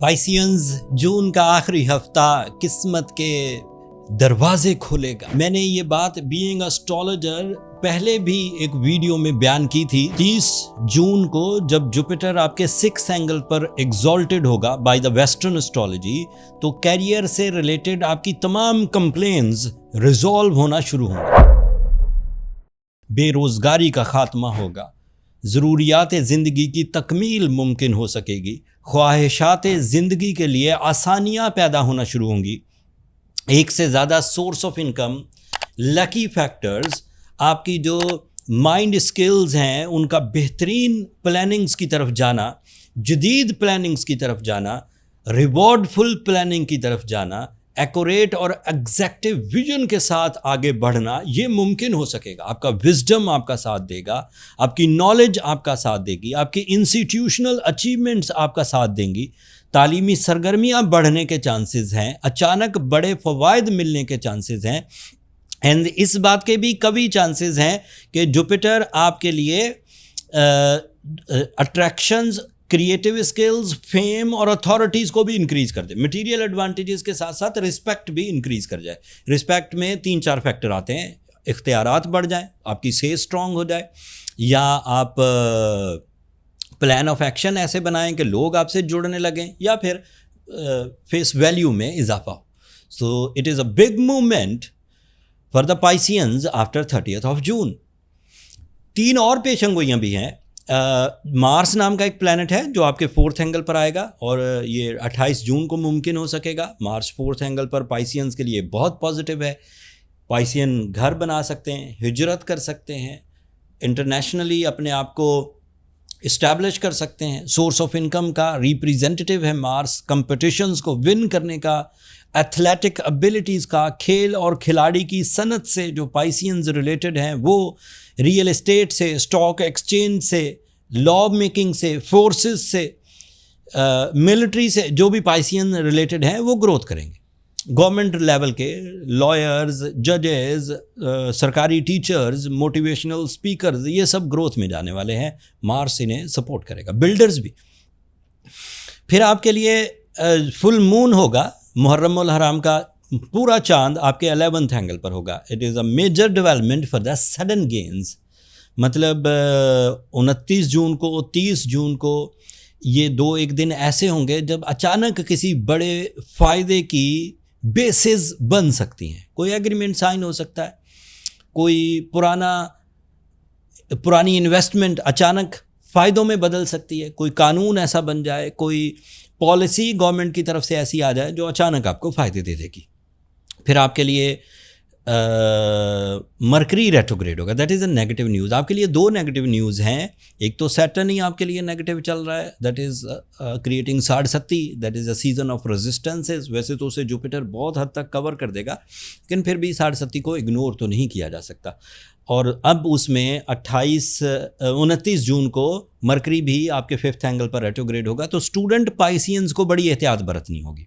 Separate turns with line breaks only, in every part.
Pisceans, जून का आखिरी हफ्ता किस्मत के दरवाजे खोलेगा। मैंने ये बात बीइंग एस्ट्रोलॉजर पहले भी एक वीडियो में बयान की थी। 30 जून को जब जुपिटर आपके 6th एंगल पर एग्जॉल्टेड होगा बाय द वेस्टर्न एस्ट्रोलॉजी, तो कैरियर से रिलेटेड आपकी तमाम कंप्लेंट्स रिजॉल्व होना शुरू होंगे। बेरोजगारी का खात्मा होगा, ज़रूरियात ज़िंदगी की तकमील मुमकिन हो सकेगी, ख्वाहिशात ज़िंदगी के लिए आसानियाँ पैदा होना शुरू होंगी, एक से ज़्यादा source of income, lucky factors, आपकी जो माइंड स्किल्स हैं उनका बेहतरीन प्लानिंग्स की तरफ जाना, जदीद प्लानिंग्स की तरफ जाना, रिवॉर्डफुल प्लानिंग की तरफ जाना, एक्यूरेट और एग्जैक्टिव विजन के साथ आगे बढ़ना, ये मुमकिन हो सकेगा। आपका विजडम आपका साथ देगा, आपकी नॉलेज आपका साथ देगी, आपकी इंस्टीट्यूशनल अचीवमेंट्स आपका साथ देंगी, तालीमी सरगर्मियाँ बढ़ने के चांसेस हैं, अचानक बड़े फ़वाइद मिलने के चांसेस हैं। एंड इस बात के भी कभी चांसेस हैं कि जुपिटर आपके लिए अट्रैक्शंस, क्रिएटिव स्किल्स, फेम और अथॉरिटीज़ को भी इंक्रीज़ कर दे। मटेरियल एडवांटेजेस के साथ साथ रिस्पेक्ट भी इंक्रीज़ कर जाए। रिस्पेक्ट में 3-4 फैक्टर आते हैं। इख्तियारात बढ़ जाएं, आपकी सेहत स्ट्रांग हो जाए, या आप प्लान ऑफ एक्शन ऐसे बनाएं कि लोग आपसे जुड़ने लगें, या फिर फेस वैल्यू में इजाफा हो। So it is a big movement for the Pisceans after 30th जून। 3 और पेशंगोइयाँ भी हैं। मार्स नाम का एक प्लैनेट है जो आपके 4th एंगल पर आएगा, और ये 28 जून को मुमकिन हो सकेगा। मार्स 4th एंगल पर पाइसियंस के लिए बहुत पॉजिटिव है। पाइसियन घर बना सकते हैं, हिजरत कर सकते हैं, इंटरनेशनली अपने आप को इस्टेब्लिश कर सकते हैं। सोर्स ऑफ इनकम का रिप्रेजेंटेटिव है मार्स, कंपटीशंस को विन करने का, एथलेटिक एबिलिटीज़ का, खेल और खिलाड़ी की सनत से जो पाइसियंस रिलेटेड हैं, वो रियल एस्टेट से, स्टॉक एक्सचेंज से, लॉ मेकिंग से, फोर्सेस से, मिलिट्री से, जो भी पाइसियन रिलेटेड हैं वो ग्रोथ करेंगे। गवर्नमेंट लेवल के लॉयर्स, जजेस, सरकारी टीचर्स, मोटिवेशनल स्पीकर्स, ये सब ग्रोथ में जाने वाले हैं। मार्स इन्हें सपोर्ट करेगा। बिल्डर्स भी। फिर आपके लिए फुल मून होगा, मुहर्रम उल हराम का पूरा चांद आपके 11th एंगल पर होगा। It is a major development for the sudden gains. मतलब 29 जून को, 30 जून को, ये 1 दिन ऐसे होंगे जब अचानक किसी बड़े फ़ायदे की बेसिस बन सकती हैं। कोई एग्रीमेंट साइन हो सकता है, कोई पुरानी इन्वेस्टमेंट अचानक फ़ायदों में बदल सकती है, कोई कानून ऐसा बन जाए, कोई पॉलिसी गवर्नमेंट की तरफ से ऐसी आ जाए जो अचानक आपको फ़ायदे दे देगी। फिर आपके लिए मरकरी रेट्रोग्रेड होगा। That is a negative news. आपके लिए 2 नेगेटिव न्यूज़ हैं। एक तो सैटर्न ही आपके लिए नेगेटिव चल रहा है, that is creating 67, that is a season of resistances. वैसे तो उसे जुपिटर बहुत हद तक कवर कर देगा, लेकिन फिर भी 67 को इग्नोर तो नहीं किया जा सकता। और अब उसमें 29 जून को मरकरी भी आपके 5th एंगल पर रेट्रोग्रेड होगा। तो स्टूडेंट पाइसियंस को बड़ी एहतियात बरतनी होगी।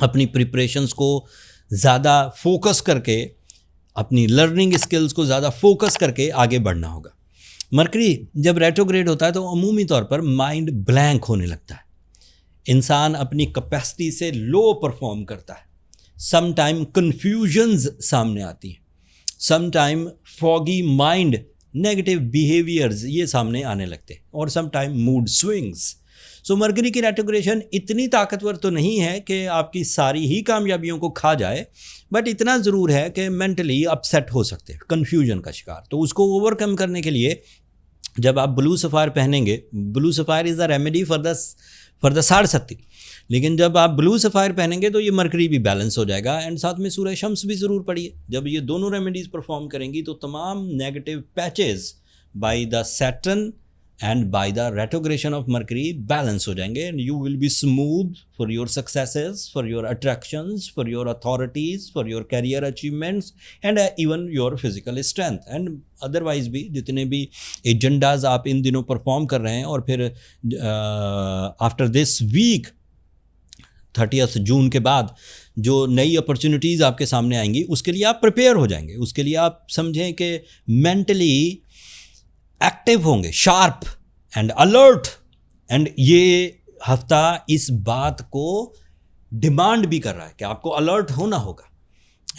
अपनी प्रिपरेशंस को ज़्यादा फोकस करके, अपनी लर्निंग स्किल्स को ज़्यादा फोकस करके आगे बढ़ना होगा। मरकरी जब रेट्रोग्रेड होता है तो अमूमी तौर पर माइंड ब्लैंक होने लगता है। इंसान अपनी कैपेसिटी से लो परफॉर्म करता है। सम टाइम कन्फ्यूजन्स सामने आती हैं, some time foggy mind, negative behaviours ये सामने आने लगते हैं, और some time mood swings. So Mercury की रेट्रोग्रेशन इतनी ताकतवर तो नहीं है कि आपकी सारी ही कामयाबियों को खा जाए, बट इतना ज़रूर है कि मेंटली अपसेट हो सकते हैं, कन्फ्यूजन का शिकार। तो उसको ओवरकम करने के लिए जब आप ब्लू सफ़ायर पहनेंगे, blue sapphire is the remedy for the 67, लेकिन जब आप ब्लू सफ़ायर पहनेंगे तो ये मरकरी भी बैलेंस हो जाएगा। एंड साथ में सूरह शम्स भी ज़रूर पढ़िए। जब ये दोनों रेमेडीज़ परफॉर्म करेंगी तो तमाम negative patches by the Saturn and by the retrogression of mercury balance हो जाएंगे, and you will be smooth for your successes, for your attractions, for your authorities, for your career achievements, and even your physical strength, and otherwise भी जितने भी agendas आप इन दिनों perform कर रहे हैं। और फिर आफ्टर दिस वीक 30th जून के बाद जो नई अपॉर्चुनिटीज़ आपके सामने आएंगी, उसके लिए आप प्रिपेयर हो जाएंगे। उसके लिए आप समझें कि मेंटली एक्टिव होंगे, शार्प एंड अलर्ट, एंड ये हफ्ता इस बात को डिमांड भी कर रहा है कि आपको अलर्ट होना होगा।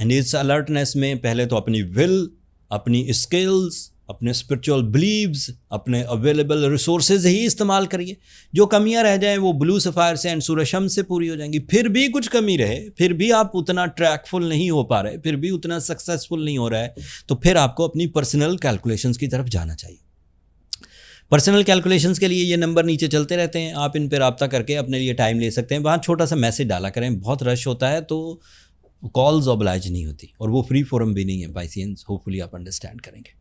एंड इस अलर्टनेस में पहले तो अपनी विल, अपनी स्किल्स, अपने स्पिरिचुअल बिलीव्स, अपने अवेलेबल रिसोर्सेज ही इस्तेमाल करिए। जो कमियां रह जाएं वो ब्लू सफ़ायर से एंड सूरशम से पूरी हो जाएंगी। फिर भी कुछ कमी रहे, फिर भी आप उतना ट्रैकफुल नहीं हो पा रहे, फिर भी उतना सक्सेसफुल नहीं हो रहा है, तो फिर आपको अपनी पर्सनल कैलकुलेशंस की तरफ जाना चाहिए। पर्सनल कैलकुलेशंस के लिए ये नंबर नीचे चलते रहते हैं, आप इन पर रब्ता करके अपने लिए टाइम ले सकते हैं। वहाँ छोटा सा मैसेज डाला करें, बहुत रश होता है तो कॉल्स ऑब्लाइज नहीं होती, और वो फ्री फोरम भी नहीं है पाइसियंस, होपफुली आप अंडरस्टैंड करेंगे।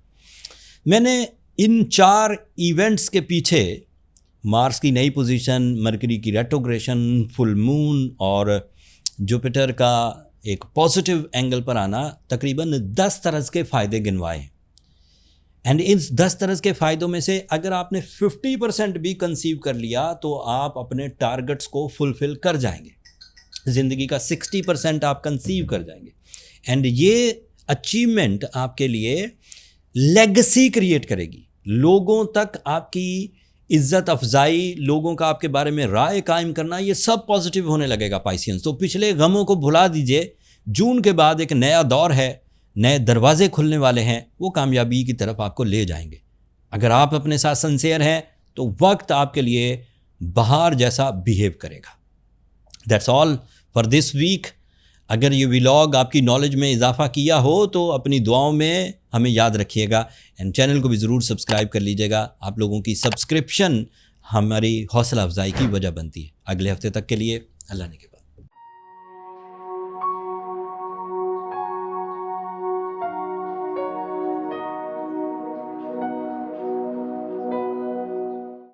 मैंने इन 4 इवेंट्स के पीछे मार्स की नई पोजीशन, मरकरी की रेट्रोग्रेशन, फुल मून और जुपिटर का एक पॉजिटिव एंगल पर आना तकरीबन 10 तरह के फ़ायदे गिनवाए हैं। एंड इस 10 तरह के फ़ायदों में से अगर आपने 50% भी कंसीव कर लिया तो आप अपने टारगेट्स को फुलफ़िल कर जाएंगे। ज़िंदगी का 60% आप कंसीव कर जाएंगे। एंड ये अचीवमेंट आपके लिए लेगेसी क्रिएट करेगी। लोगों तक आपकी इज्जत अफजाई, लोगों का आपके बारे में राय कायम करना, ये सब पॉजिटिव होने लगेगा पाइसियंस। तो पिछले गमों को भुला दीजिए। जून के बाद एक नया दौर है, नए दरवाजे खुलने वाले हैं, वो कामयाबी की तरफ आपको ले जाएंगे। अगर आप अपने साथ सिंसियर हैं तो वक्त आपके लिए बहार जैसा बिहेव करेगा। That's all for this week. अगर ये व्लॉग आपकी नॉलेज में इजाफा किया हो तो अपनी दुआओं में हमें याद रखिएगा। एंड चैनल को भी ज़रूर सब्सक्राइब कर लीजिएगा। आप लोगों की सब्सक्रिप्शन हमारी हौसला अफजाई की वजह बनती है। अगले हफ्ते तक के लिए अल्लाह ने के